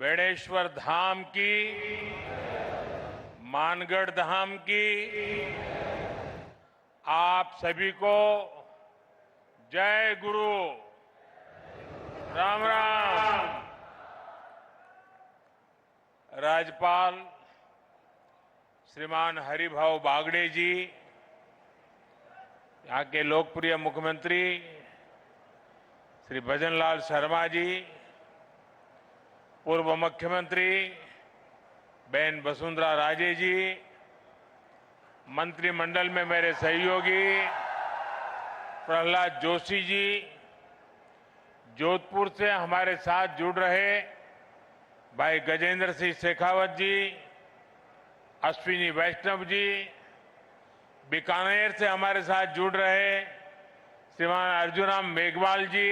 बेड़ेश्वर धाम की, मानगढ़ धाम की आप सभी को जय गुरु। राम राम। राज्यपाल श्रीमान हरिभाऊ बागड़े जी, यहाँ के लोकप्रिय मुख्यमंत्री श्री भजनलाल शर्मा जी, पूर्व मुख्यमंत्री बहन वसुंधरा राजे जी, मंत्रिमंडल में मेरे सहयोगी प्रहलाद जोशी जी, जोधपुर से हमारे साथ जुड़ रहे भाई गजेंद्र सिंह शेखावत जी, अश्विनी वैष्णव जी, बीकानेर से हमारे साथ जुड़ रहे श्रीमान अर्जुनराम मेघवाल जी,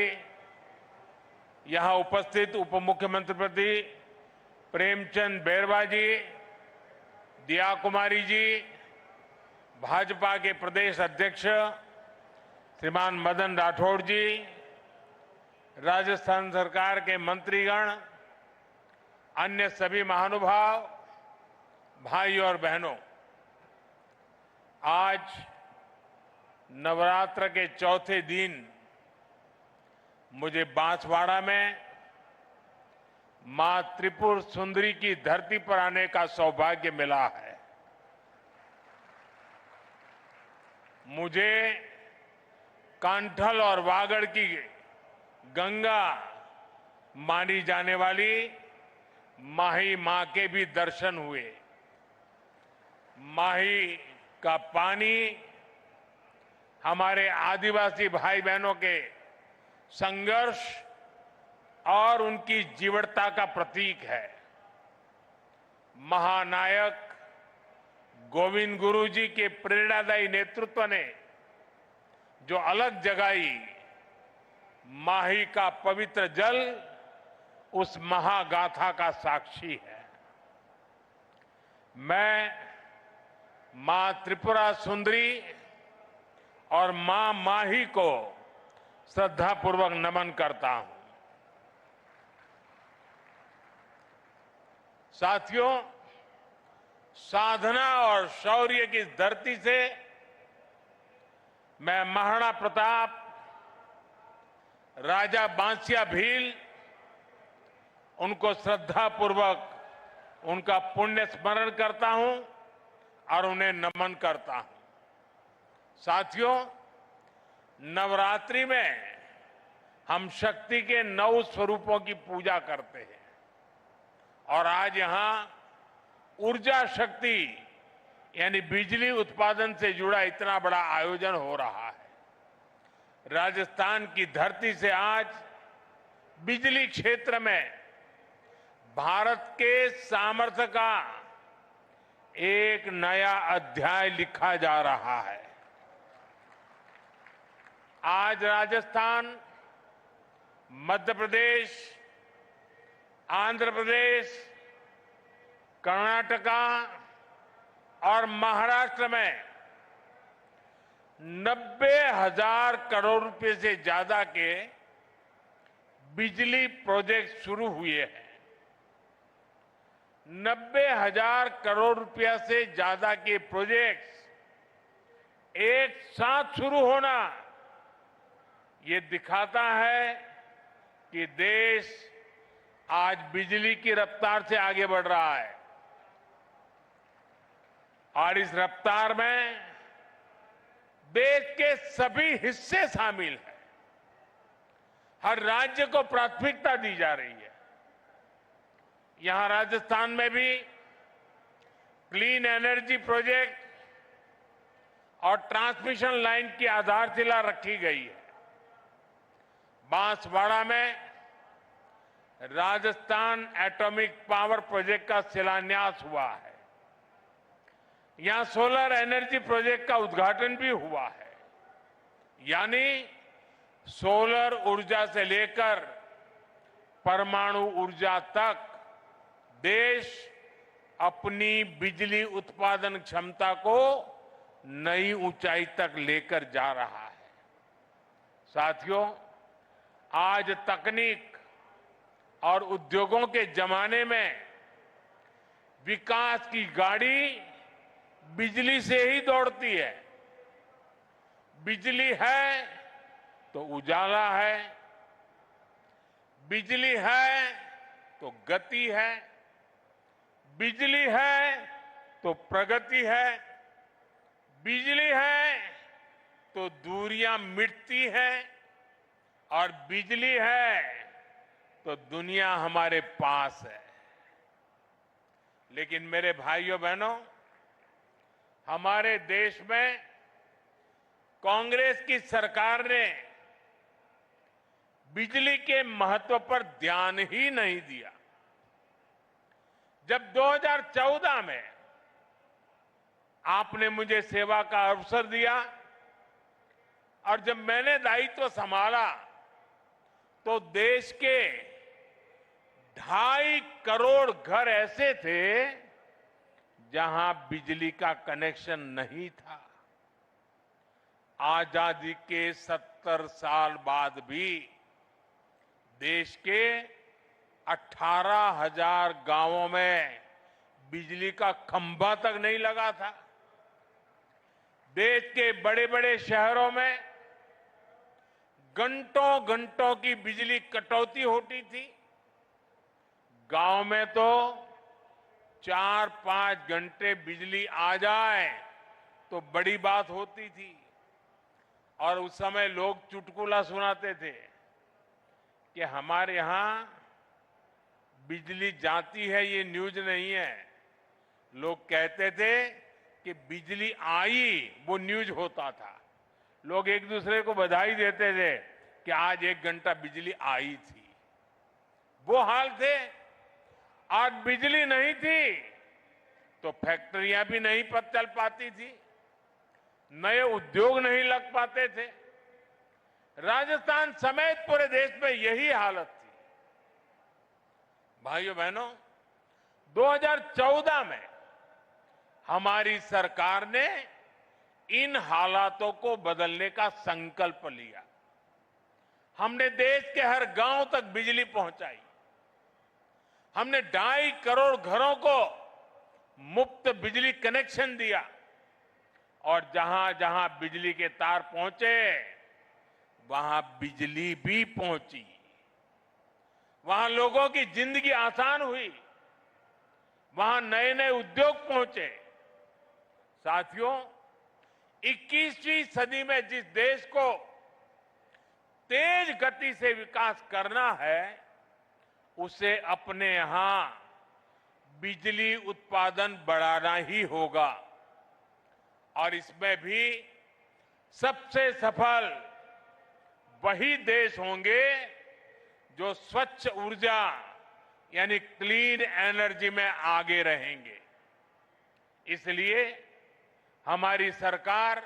यहां उपस्थित उप मुख्यमंत्री पति प्रेमचंद बैरवा जी, दिया कुमारी जी, भाजपा के प्रदेश अध्यक्ष श्रीमान मदन राठौड़ जी, राजस्थान सरकार के मंत्रीगण, अन्य सभी महानुभाव, भाई और बहनों, आज नवरात्र के चौथे दिन मुझे बांसवाड़ा में मां त्रिपुर सुंदरी की धरती पर आने का सौभाग्य मिला है। मुझे कांठल और वागड़ की गंगा मानी जाने वाली माही मां के भी दर्शन हुए। माही का पानी हमारे आदिवासी भाई बहनों के संघर्ष और उनकी जीवटता का प्रतीक है। महानायक गोविंद गुरु जी के प्रेरणादायी नेतृत्व ने जो अलग जगाई, माही का पवित्र जल उस महागाथा का साक्षी है। मैं मां त्रिपुरा सुंदरी और मां माही को श्रद्धापूर्वक नमन करता हूं। साथियों, साधना और शौर्य की धरती से मैं महाराणा प्रताप, राजा बांसिया भील, उनको श्रद्धापूर्वक उनका पुण्य स्मरण करता हूं और उन्हें नमन करता हूं। साथियों, नवरात्रि में हम शक्ति के 9 स्वरूपों की पूजा करते हैं और आज यहां ऊर्जा शक्ति यानी बिजली उत्पादन से जुड़ा इतना बड़ा आयोजन हो रहा है। राजस्थान की धरती से आज बिजली क्षेत्र में भारत के सामर्थ्य का एक नया अध्याय लिखा जा रहा है। आज राजस्थान, मध्य प्रदेश, आंध्र प्रदेश, कर्नाटका और महाराष्ट्र में 90,000 करोड़ रुपए से ज्यादा के बिजली प्रोजेक्ट शुरू हुए हैं। 90,000 करोड़ रुपया से ज्यादा के प्रोजेक्ट्स एक साथ शुरू होना ये दिखाता है कि देश आज बिजली की रफ्तार से आगे बढ़ रहा है और इस रफ्तार में देश के सभी हिस्से शामिल हैं। हर राज्य को प्राथमिकता दी जा रही है। यहां राजस्थान में भी क्लीन एनर्जी प्रोजेक्ट और ट्रांसमिशन लाइन की आधारशिला रखी गई है। बांसवाड़ा में राजस्थान एटॉमिक पावर प्रोजेक्ट का शिलान्यास हुआ है। यहां सोलर एनर्जी प्रोजेक्ट का उद्घाटन भी हुआ है। यानी सोलर ऊर्जा से लेकर परमाणु ऊर्जा तक देश अपनी बिजली उत्पादन क्षमता को नई ऊंचाई तक लेकर जा रहा है। साथियों, आज तकनीक और उद्योगों के जमाने में विकास की गाड़ी बिजली से ही दौड़ती है। बिजली है तो उजाला है, बिजली है तो गति है, बिजली है तो प्रगति है, बिजली है तो दूरियां मिटती हैं और बिजली है तो दुनिया हमारे पास है। लेकिन मेरे भाइयों बहनों, हमारे देश में कांग्रेस की सरकार ने बिजली के महत्व पर ध्यान ही नहीं दिया। जब 2014 में आपने मुझे सेवा का अवसर दिया और जब मैंने दायित्व संभाला तो देश के 2.5 करोड़ घर ऐसे थे जहां बिजली का कनेक्शन नहीं था। आजादी के 70 साल बाद भी देश के 18,000 गांवों में बिजली का खंभा तक नहीं लगा था। देश के बड़े बड़े शहरों में घंटों घंटों की बिजली कटौती होती थी। गांव में तो 4-5 घंटे बिजली आ जाए तो बड़ी बात होती थी और उस समय लोग चुटकुला सुनाते थे कि हमारे यहां बिजली जाती है, ये न्यूज नहीं है। लोग कहते थे कि बिजली आई, वो न्यूज होता था। लोग एक दूसरे को बधाई देते थे कि आज 1 घंटा बिजली आई थी। वो हाल थे। आज बिजली नहीं थी तो फैक्ट्रियां भी नहीं चल पाती थी, नए उद्योग नहीं लग पाते थे। राजस्थान समेत पूरे देश में यही हालत थी। भाइयों बहनों, 2014 में हमारी सरकार ने इन हालातों को बदलने का संकल्प लिया। हमने देश के हर गांव तक बिजली पहुंचाई। हमने 2.5 करोड़ घरों को मुफ्त बिजली कनेक्शन दिया और जहां जहां बिजली के तार पहुंचे वहां बिजली भी पहुंची। वहां लोगों की जिंदगी आसान हुई, वहां नए नए उद्योग पहुंचे। साथियों, 21वीं सदी में जिस देश को तेज गति से विकास करना है उसे अपने यहां बिजली उत्पादन बढ़ाना ही होगा और इसमें भी सबसे सफल वही देश होंगे जो स्वच्छ ऊर्जा यानी क्लीन एनर्जी में आगे रहेंगे। इसलिए हमारी सरकार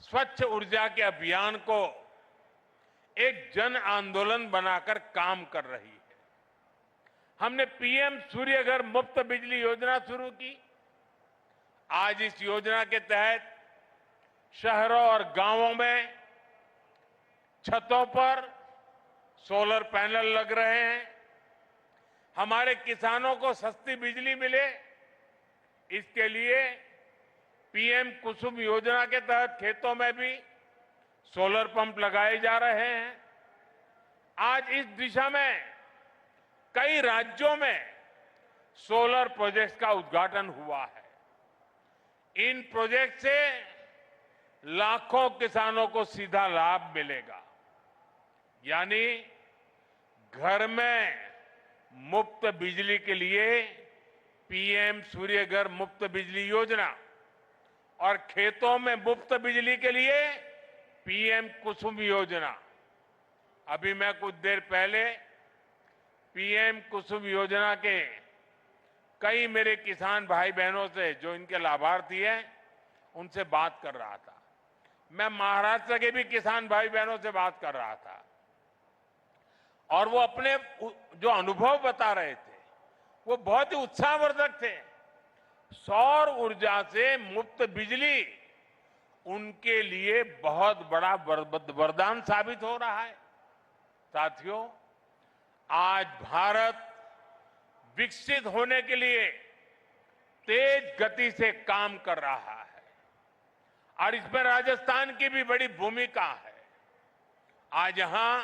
स्वच्छ ऊर्जा के अभियान को एक जन आंदोलन बनाकर काम कर रही है। हमने पीएम सूर्य घर मुफ्त बिजली योजना शुरू की। आज इस योजना के तहत शहरों और गांवों में छतों पर सोलर पैनल लग रहे हैं। हमारे किसानों को सस्ती बिजली मिले, इसके लिए पीएम कुसुम योजना के तहत खेतों में भी सोलर पंप लगाए जा रहे हैं। आज इस दिशा में कई राज्यों में सोलर प्रोजेक्ट्स का उद्घाटन हुआ है। इन प्रोजेक्ट से लाखों किसानों को सीधा लाभ मिलेगा, यानी घर में मुफ्त बिजली के लिए पीएम सूर्य घर मुफ्त बिजली योजना और खेतों में मुफ्त बिजली के लिए पीएम कुसुम योजना। अभी मैं कुछ देर पहले पीएम कुसुम योजना के कई मेरे किसान भाई बहनों से जो इनके लाभार्थी हैं उनसे बात कर रहा था। मैं महाराष्ट्र के भी किसान भाई बहनों से बात कर रहा था और वो अपने जो अनुभव बता रहे थे वो बहुत ही उत्साहवर्धक थे। सौर ऊर्जा से मुफ्त बिजली उनके लिए बहुत बड़ा वरदान साबित हो रहा है। साथियों, आज भारत विकसित होने के लिए तेज गति से काम कर रहा है और इसमें राजस्थान की भी बड़ी भूमिका है। आज यहां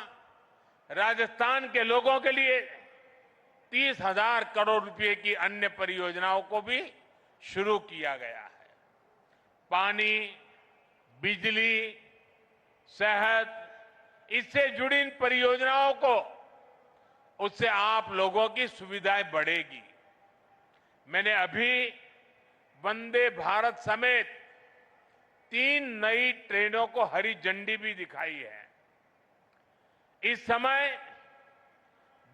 राजस्थान के लोगों के लिए 30,000 करोड़ रुपए की अन्य परियोजनाओं को भी शुरू किया गया है। पानी, बिजली, सेहत, इससे जुड़ी इन परियोजनाओं को उससे आप लोगों की सुविधाएं बढ़ेगी। मैंने अभी वंदे भारत समेत 3 नई ट्रेनों को हरी झंडी भी दिखाई है। इस समय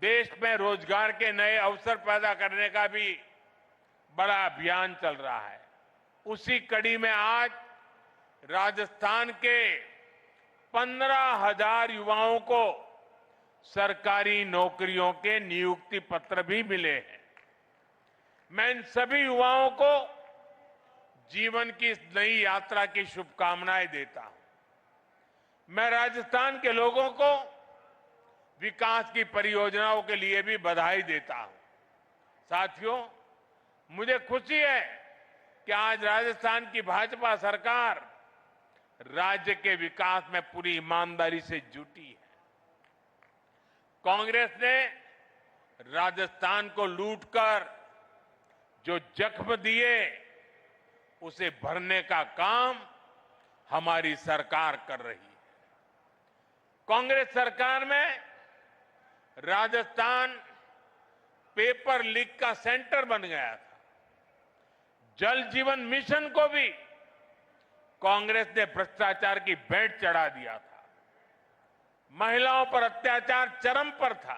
देश में रोजगार के नए अवसर पैदा करने का भी बड़ा अभियान चल रहा है। उसी कड़ी में आज राजस्थान के 15,000 युवाओं को सरकारी नौकरियों के नियुक्ति पत्र भी मिले हैं। मैं इन सभी युवाओं को जीवन की इस नई यात्रा की शुभकामनाएं देता हूं। मैं राजस्थान के लोगों को विकास की परियोजनाओं के लिए भी बधाई देता हूं। साथियों, मुझे खुशी है कि आज राजस्थान की भाजपा सरकार राज्य के विकास में पूरी ईमानदारी से जुटी है। कांग्रेस ने राजस्थान को लूटकर जो जख्म दिए उसे भरने का काम हमारी सरकार कर रही है। कांग्रेस सरकार में राजस्थान पेपर लीक का सेंटर बन गया था। जल जीवन मिशन को भी कांग्रेस ने भ्रष्टाचार की भेंट चढ़ा दिया था। महिलाओं पर अत्याचार चरम पर था।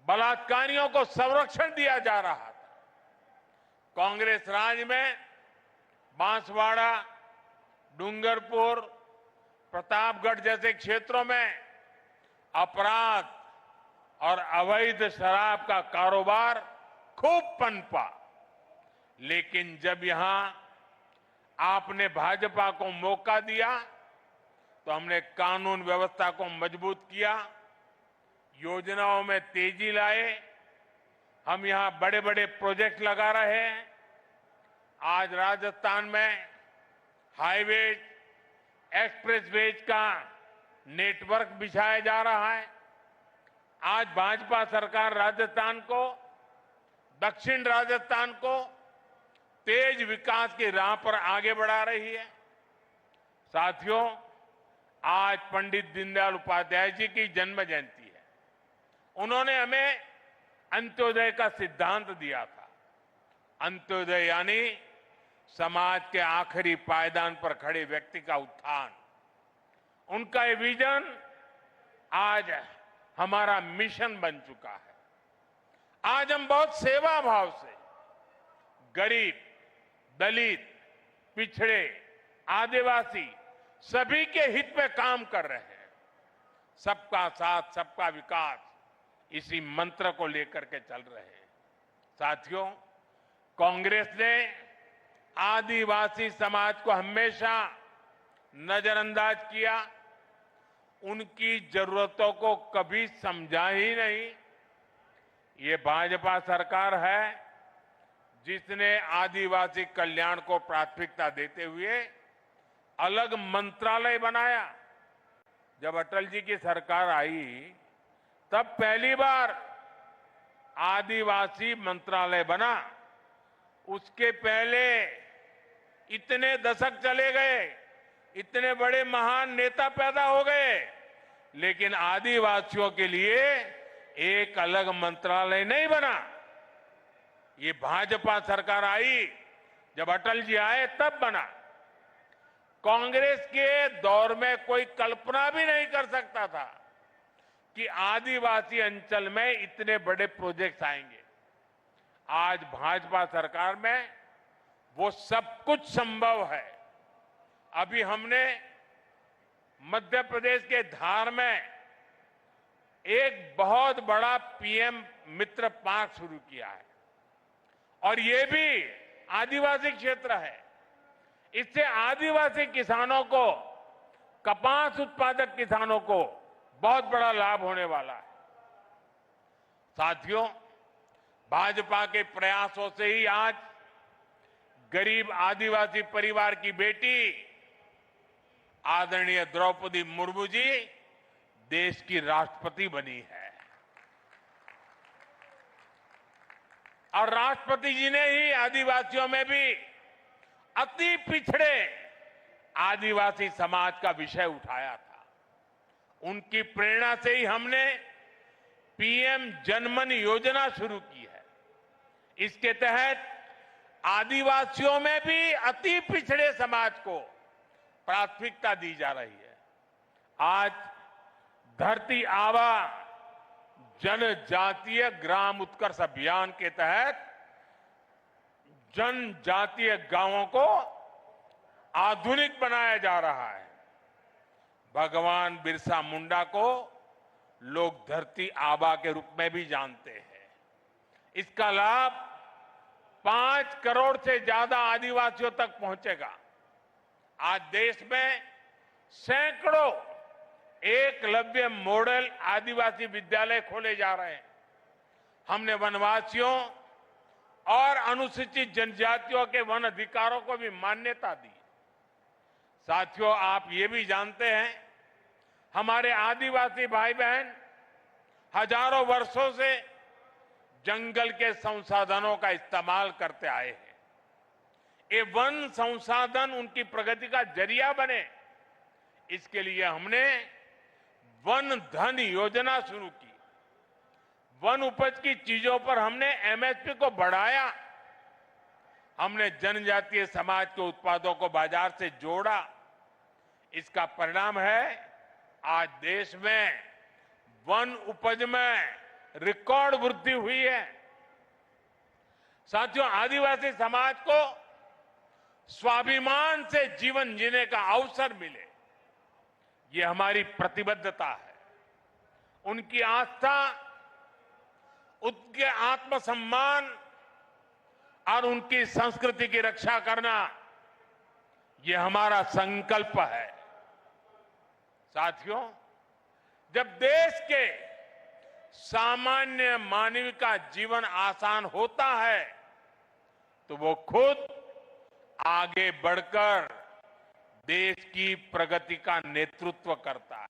बलात्कारियों को संरक्षण दिया जा रहा था। कांग्रेस राज में बांसवाड़ा, डूंगरपुर, प्रतापगढ़ जैसे क्षेत्रों में अपराध और अवैध शराब का कारोबार खूब पनपा। लेकिन जब यहां आपने भाजपा को मौका दिया तो हमने कानून व्यवस्था को मजबूत किया, योजनाओं में तेजी लाए। हम यहां बड़े बड़े प्रोजेक्ट लगा रहे हैं। आज राजस्थान में हाईवेज, एक्सप्रेसवेज का नेटवर्क बिछाया जा रहा है। आज भाजपा सरकार राजस्थान को, दक्षिण राजस्थान को तेज विकास की राह पर आगे बढ़ा रही है। साथियों, आज पंडित दीनदयाल उपाध्याय जी की जन्म जयंती है। उन्होंने हमें अंत्योदय का सिद्धांत दिया था। अंत्योदय यानी समाज के आखिरी पायदान पर खड़े व्यक्ति का उत्थान। उनका ये विजन आज हमारा मिशन बन चुका है। आज हम बहुत सेवा भाव से गरीब, दलित, पिछड़े, आदिवासी सभी के हित में काम कर रहे हैं। सबका साथ, सबका विकास, इसी मंत्र को लेकर के चल रहे हैं। साथियों, कांग्रेस ने आदिवासी समाज को हमेशा नजरअंदाज किया। उनकी जरूरतों को कभी समझा ही नहीं। ये भाजपा सरकार है जिसने आदिवासी कल्याण को प्राथमिकता देते हुए अलग मंत्रालय बनाया। जब अटल जी की सरकार आई तब पहली बार आदिवासी मंत्रालय बना। उसके पहले इतने दशक चले गए, इतने बड़े महान नेता पैदा हो गए, लेकिन आदिवासियों के लिए एक अलग मंत्रालय नहीं बना। ये भाजपा सरकार आई, जब अटल जी आए तब बना। कांग्रेस के दौर में कोई कल्पना भी नहीं कर सकता था कि आदिवासी अंचल में इतने बड़े प्रोजेक्ट्स आएंगे। आज भाजपा सरकार में वो सब कुछ संभव है। अभी हमने मध्य प्रदेश के धार में एक बहुत बड़ा पीएम मित्र पार्क शुरू किया है और ये भी आदिवासी क्षेत्र है। इससे आदिवासी किसानों को, कपास उत्पादक किसानों को बहुत बड़ा लाभ होने वाला है। साथियों, भाजपा के प्रयासों से ही आज गरीब आदिवासी परिवार की बेटी आदरणीय द्रौपदी मुर्मू जी देश की राष्ट्रपति बनी है। और राष्ट्रपति जी ने ही आदिवासियों में भी अति पिछड़े आदिवासी समाज का विषय उठाया था। उनकी प्रेरणा से ही हमने पीएम जनमन योजना शुरू की है। इसके तहत आदिवासियों में भी अति पिछड़े समाज को प्राथमिकता दी जा रही है। आज धरती आबा जनजातीय ग्राम उत्कर्ष अभियान के तहत जनजातीय गांवों को आधुनिक बनाया जा रहा है। भगवान बिरसा मुंडा को लोग धरती आबा के रूप में भी जानते हैं। इसका लाभ 5 करोड़ से ज्यादा आदिवासियों तक पहुंचेगा। आज देश में सैकड़ों एकलव्य मॉडल आदिवासी विद्यालय खोले जा रहे हैं। हमने वनवासियों और अनुसूचित जनजातियों के वन अधिकारों को भी मान्यता दी। साथियों, आप ये भी जानते हैं, हमारे आदिवासी भाई बहन हजारों वर्षों से जंगल के संसाधनों का इस्तेमाल करते आए हैं। ये वन संसाधन उनकी प्रगति का जरिया बने, इसके लिए हमने वन धन योजना शुरू की। वन उपज की चीजों पर हमने एमएसपी को बढ़ाया। हमने जनजातीय समाज के उत्पादों को बाजार से जोड़ा। इसका परिणाम है आज देश में वन उपज में रिकॉर्ड वृद्धि हुई है। साथियों, आदिवासी समाज को स्वाभिमान से जीवन जीने का अवसर मिले, ये हमारी प्रतिबद्धता है। उनकी आस्था, उनके आत्मसम्मान और उनकी संस्कृति की रक्षा करना, ये हमारा संकल्प है। साथियों, जब देश के सामान्य मानव का जीवन आसान होता है तो वो खुद आगे बढ़कर देश की प्रगति का नेतृत्व करता है।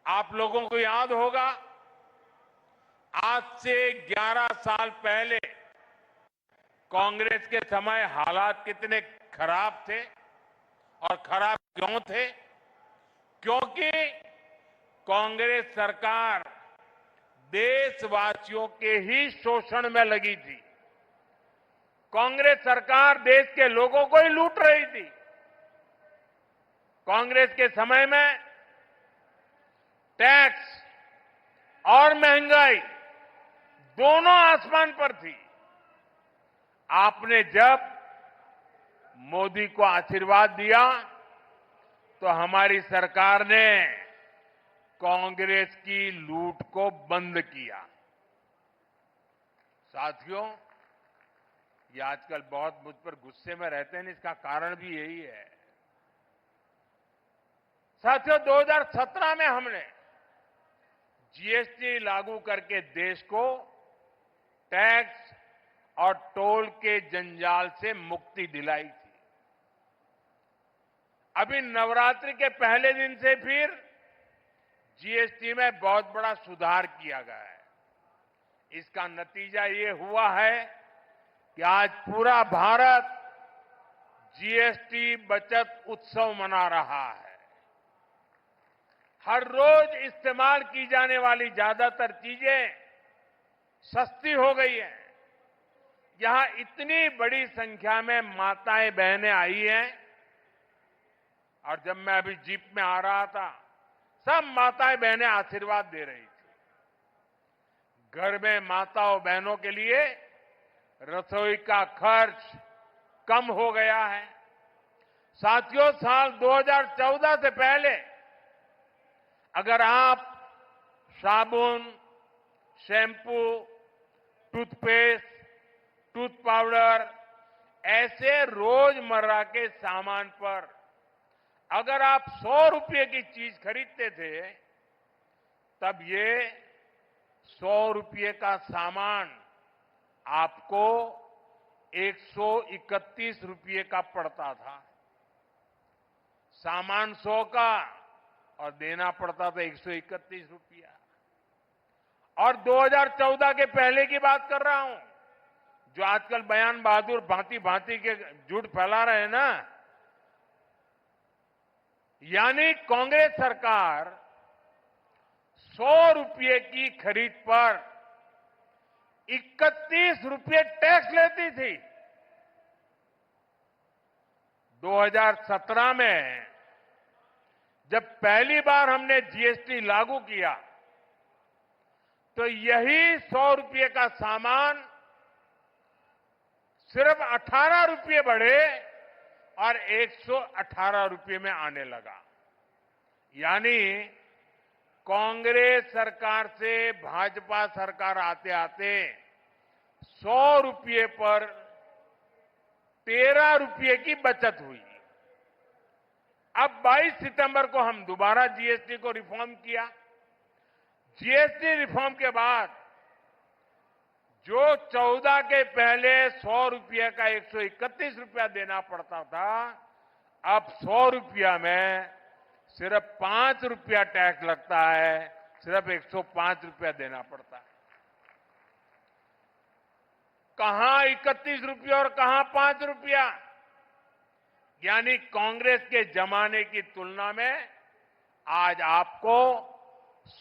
आप लोगों को याद होगा, आज से 11 साल पहले कांग्रेस के समय हालात कितने खराब थे। और खराब क्यों थे? क्योंकि कांग्रेस सरकार देशवासियों के ही शोषण में लगी थी। कांग्रेस सरकार देश के लोगों को ही लूट रही थी। कांग्रेस के समय में टैक्स और महंगाई दोनों आसमान पर थी। आपने जब मोदी को आशीर्वाद दिया तो हमारी सरकार ने कांग्रेस की लूट को बंद किया। साथियों, ये आजकल बहुत मुझ पर गुस्से में रहते हैं, इसका कारण भी यही है। साथियों, 2017 में हमने जीएसटी लागू करके देश को टैक्स और टोल के जंजाल से मुक्ति दिलाई थी। अभी नवरात्रि के पहले दिन से फिर जीएसटी में बहुत बड़ा सुधार किया गया है। इसका नतीजा ये हुआ है कि आज पूरा भारत जीएसटी बचत उत्सव मना रहा है। हर रोज इस्तेमाल की जाने वाली ज्यादातर चीजें सस्ती हो गई हैं। यहां इतनी बड़ी संख्या में माताएं बहनें आई हैं, और जब मैं अभी जीप में आ रहा था, सब माताएं बहनें आशीर्वाद दे रही थी। घर में माताओं बहनों के लिए रसोई का खर्च कम हो गया है। साथियों, साल 2014 से पहले अगर आप साबुन, शैंपू, टूथपेस्ट, टूथ पाउडर ऐसे रोजमर्रा के सामान पर अगर आप 100 रुपये की चीज खरीदते थे, तब ये 100 रुपये का सामान आपको 131 रुपये का पड़ता था। सामान 100 का और देना पड़ता था 131 रुपया। और 2014 के पहले की बात कर रहा हूं, जो आजकल बयान बहादुर भांति भांति के झूठ फैला रहे हैं ना, यानी कांग्रेस सरकार 100 रुपये की खरीद पर 31 रुपये टैक्स लेती थी। 2017 में जब पहली बार हमने जीएसटी लागू किया तो यही 100 रुपये का सामान सिर्फ 18 रुपये बढ़े और 118 रुपये में आने लगा। यानी कांग्रेस सरकार से भाजपा सरकार आते आते 100 रुपये पर 13 रुपये की बचत हुई। अब 22 सितंबर को हम दोबारा जीएसटी को रिफॉर्म किया। जीएसटी रिफॉर्म के बाद जो 14 के पहले 100 रुपये का 131 रुपया देना पड़ता था, अब 100 रुपया में सिर्फ 5 रुपया टैक्स लगता है, सिर्फ 105 रुपया देना पड़ता है। कहां 31 रुपया और कहां 5 रुपया? यानी कांग्रेस के जमाने की तुलना में आज आपको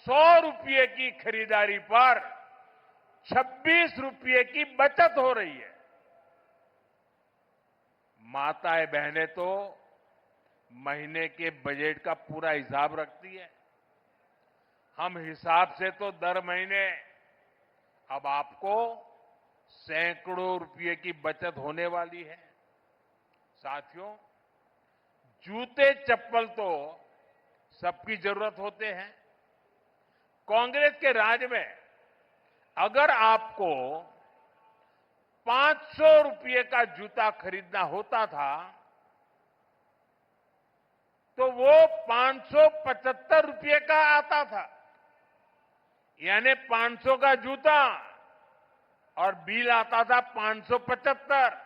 100 रुपये की खरीदारी पर 26 रुपये की बचत हो रही है। माताएं बहनें तो महीने के बजट का पूरा हिसाब रखती है। हम हिसाब से तो दर महीने अब आपको सैकड़ों रुपये की बचत होने वाली है। साथियों, जूते चप्पल तो सबकी जरूरत होते हैं। कांग्रेस के राज में अगर आपको 500 रुपये का जूता खरीदना होता था तो वो 575 रुपये का आता था। यानी 500 का जूता और बिल आता था 575।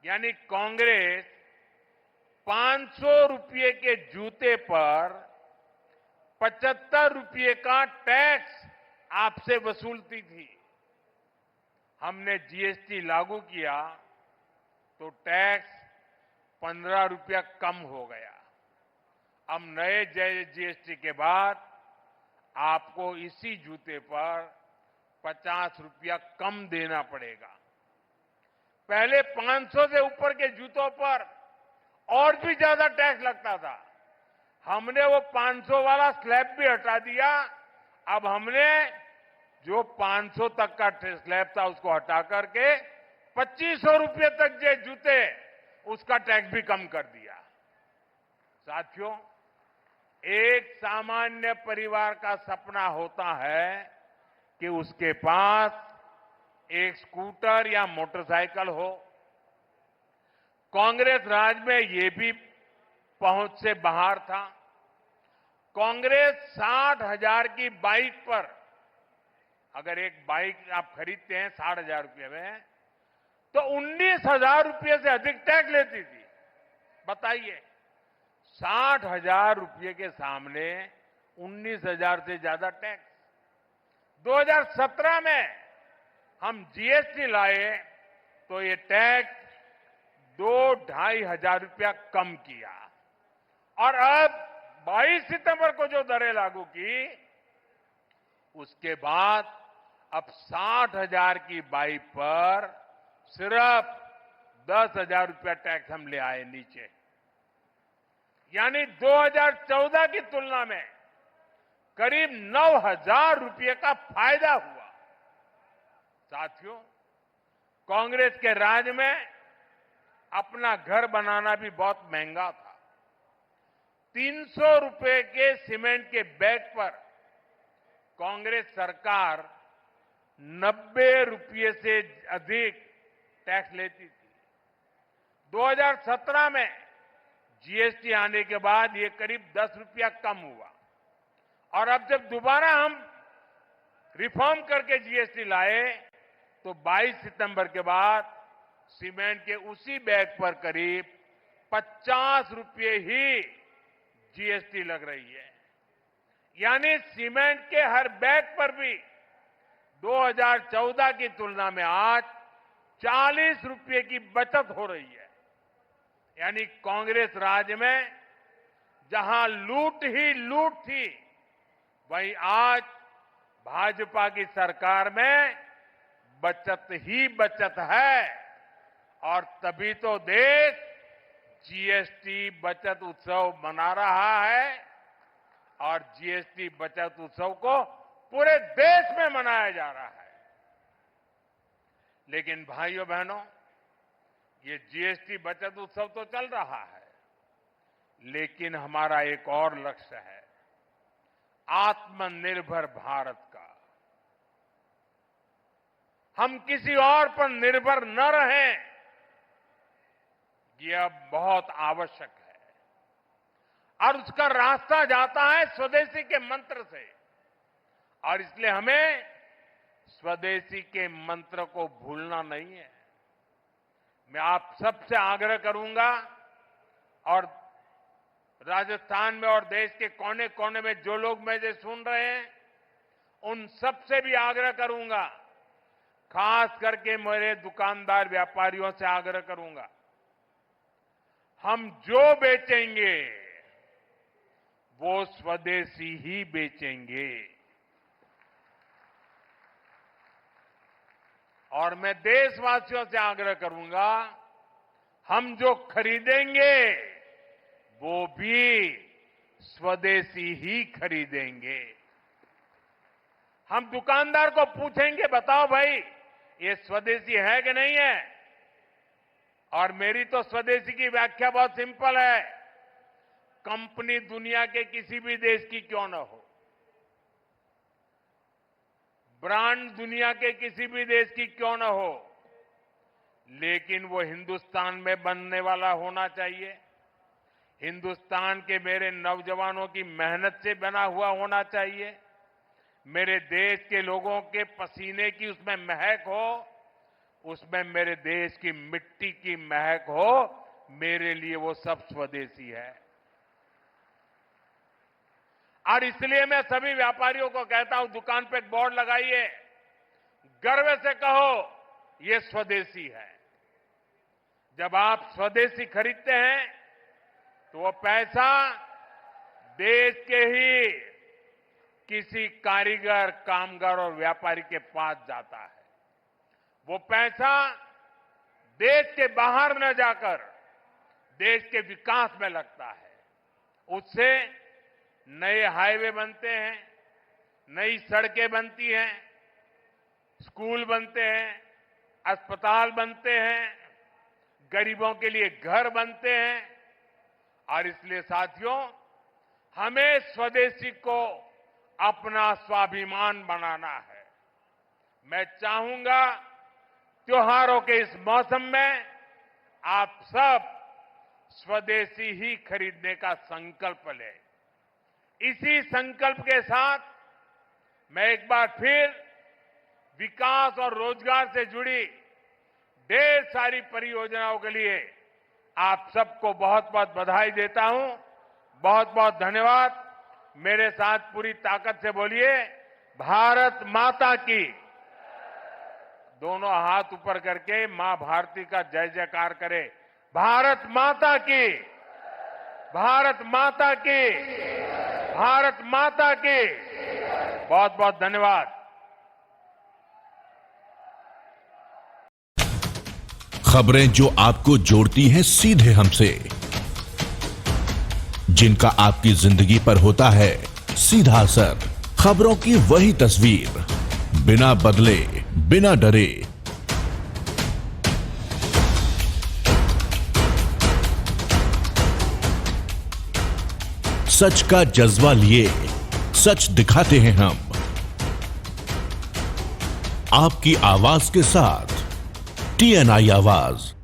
यानी कांग्रेस 500 रुपये के जूते पर 75 रुपये का टैक्स आपसे वसूलती थी। हमने जीएसटी लागू किया तो टैक्स 15 रुपया कम हो गया। अब नए जीएसटी के बाद आपको इसी जूते पर 50 रुपया कम देना पड़ेगा। पहले 500 से ऊपर के जूतों पर और भी ज्यादा टैक्स लगता था। हमने वो 500 वाला स्लैब भी हटा दिया। अब हमने जो 500 तक का स्लैब था उसको हटा करके 2500 रुपये तक जो जूते उसका टैक्स भी कम कर दिया। साथियों, एक सामान्य परिवार का सपना होता है कि उसके पास एक स्कूटर या मोटरसाइकिल हो। कांग्रेस राज में ये भी पहुंच से बाहर था। कांग्रेस 60,000 की बाइक पर, अगर एक बाइक आप खरीदते हैं 60,000 रुपये में, तो 19,000 रुपये से अधिक टैक्स लेती थी। बताइए, 60,000 रुपये के सामने 19,000 से ज्यादा टैक्स। 2017 में हम जीएसटी लाए तो ये टैक्स 2-2.5 हजार रुपया कम किया। और अब 22 सितंबर को जो दरें लागू की, उसके बाद अब 60,000 की बाइक पर सिर्फ 10,000 रुपया टैक्स हम ले आए नीचे। यानी 2014 की तुलना में करीब 9,000 रुपये का फायदा हुआ। साथियों, कांग्रेस के राज में अपना घर बनाना भी बहुत महंगा था। 300 रुपए के सीमेंट के बैग पर कांग्रेस सरकार 90 रुपये से अधिक टैक्स लेती थी। 2017 में जीएसटी आने के बाद ये करीब 10 रुपया कम हुआ। और अब जब दोबारा हम रिफॉर्म करके जीएसटी लाए तो 22 सितंबर के बाद सीमेंट के उसी बैग पर करीब 50 रुपये ही जीएसटी लग रही है। यानी सीमेंट के हर बैग पर भी 2014 की तुलना में आज 40 रुपये की बचत हो रही है। यानी कांग्रेस राज में जहां लूट ही लूट थी, वहीं आज भाजपा की सरकार में बचत ही बचत है। और तभी तो देश जीएसटी बचत उत्सव मना रहा है और जीएसटी बचत उत्सव को पूरे देश में मनाया जा रहा है। लेकिन भाइयों बहनों, ये जीएसटी बचत उत्सव तो चल रहा है, लेकिन हमारा एक और लक्ष्य है, आत्मनिर्भर भारत का। हम किसी और पर निर्भर न रहें, ये अब बहुत आवश्यक है। और उसका रास्ता जाता है स्वदेशी के मंत्र से। और इसलिए हमें स्वदेशी के मंत्र को भूलना नहीं है। मैं आप सबसे आग्रह करूंगा, और राजस्थान में और देश के कोने कोने में जो लोग मुझे सुन रहे हैं, उन सबसे भी आग्रह करूंगा, खास करके मेरे दुकानदार व्यापारियों से आग्रह करूंगा, हम जो बेचेंगे वो स्वदेशी ही बेचेंगे। और मैं देशवासियों से आग्रह करूंगा, हम जो खरीदेंगे वो भी स्वदेशी ही खरीदेंगे। हम दुकानदार को पूछेंगे, बताओ भाई ये स्वदेशी है कि नहीं है? और मेरी तो स्वदेशी की व्याख्या बहुत सिंपल है, कंपनी दुनिया के किसी भी देश की क्यों न हो, ब्रांड दुनिया के किसी भी देश की क्यों न हो, लेकिन वो हिंदुस्तान में बनने वाला होना चाहिए। हिंदुस्तान के मेरे नौजवानों की मेहनत से बना हुआ होना चाहिए। मेरे देश के लोगों के पसीने की उसमें महक हो, उसमें मेरे देश की मिट्टी की महक हो। मेरे लिए वो सब स्वदेशी है। और इसलिए मैं सभी व्यापारियों को कहता हूं, दुकान पे एक बोर्ड लगाइए, गर्व से कहो ये स्वदेशी है। जब आप स्वदेशी खरीदते हैं तो वो पैसा देश के ही किसी कारीगर, कामगार और व्यापारी के पास जाता है। वो पैसा देश के बाहर न जाकर देश के विकास में लगता है। उससे नए हाईवे बनते हैं, नई सड़कें बनती हैं, स्कूल बनते हैं, अस्पताल बनते हैं, गरीबों के लिए घर बनते हैं। और इसलिए साथियों, हमें स्वदेशी को अपना स्वाभिमान बनाना है। मैं चाहूंगा त्योहारों के इस मौसम में आप सब स्वदेशी ही खरीदने का संकल्प लें। इसी संकल्प के साथ मैं एक बार फिर विकास और रोजगार से जुड़ी ढेर सारी परियोजनाओं के लिए आप सबको बहुत बहुत बधाई देता हूं। बहुत बहुत धन्यवाद। मेरे साथ पूरी ताकत से बोलिए, भारत माता की। दोनों हाथ ऊपर करके मां भारती का जय जयकार करें। भारत माता की, भारत माता की, भारत माता की। बहुत बहुत धन्यवाद। खबरें जो आपको जोड़ती हैं सीधे हमसे, जिनका आपकी जिंदगी पर होता है सीधा असर। खबरों की वही तस्वीर, बिना बदले, बिना डरे। सच का जज्बा लिए सच दिखाते हैं हम, आपकी आवाज के साथ। TNI आवाज।